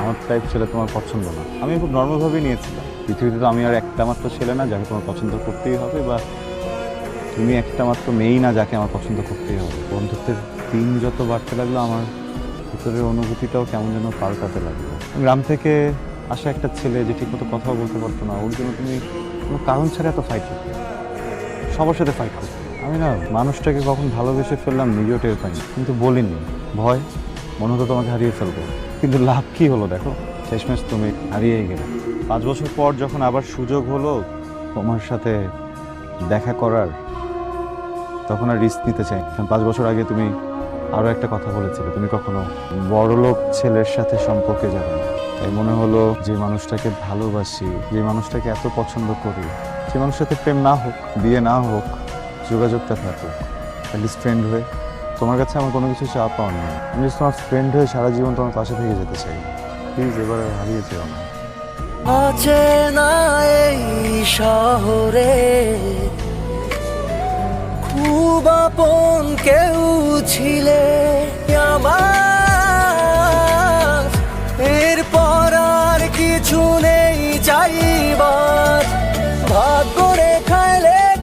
আমার টাইপ ছেলে তোমার পছন্দ না। আমি খুব নর্মালভাবেই নিয়েছিলাম। পৃথিবীতে তো আমি আর একটা মাত্র ছেলে না যাকে তোমার পছন্দ করতেই হবে, বা তুমি একটা মাত্র মেয়েই না যাকে আমার পছন্দ করতেই হবে। বন্ধুত্বের দিন যত বাড়তে লাগলো, আমার ভিতরের অনুভূতিটাও কেমন যেন পাল্টাতে লাগলো। গ্রাম থেকে আসা একটা ছেলে যে ঠিকমতো কথাও বলতে পারতো না, ওর জন্য তুমি কোনো কারণ ছাড়া এত ফাইট করতে, সবার সাথে ফাইট করতে। আমি না মানুষটাকে কখন ভালোবেসে ফেললাম নিজেও টের পাইনি, কিন্তু বলিনি। ভয়, মনে হতো তোমাকে হারিয়ে ফেলবো, কিন্তু লাভ কি হলো দেখো, শেষমেশ তুমি হারিয়েই গেলে। 5 বছর পর যখন আবার সুযোগ হলো তোমার সাথে দেখা করার, তখন আর রিস্ক নিতে চাই। কারণ 5 বছর আগে তুমি আরো একটা কথা বলেছিলে, তুমি কখনো বড়লোক ছেলের সাথে সম্পর্কে যাবে না। তাই মনে হলো যে মানুষটাকে ভালোবাসি, যে মানুষটাকে এত পছন্দ করি, যে মানুষের সাথে প্রেম না হোক, বিয়ে না হোক, যোগাযোগটা থাকুক, অ্যাটলিস্ট ফ্রেন্ড হয়ে। তোমার কাছে আমার কোনো কিছু চাওয়া পাওয়া নেই। আমি just তোমার ফ্রেন্ড হয়ে সারা জীবন তোমার পাশে থেকে যেতে চাই। প্লিজ এবার আর হারিয়ে যেও না। অচেনা এই শহরে খুব আপন কেউ ছিলে,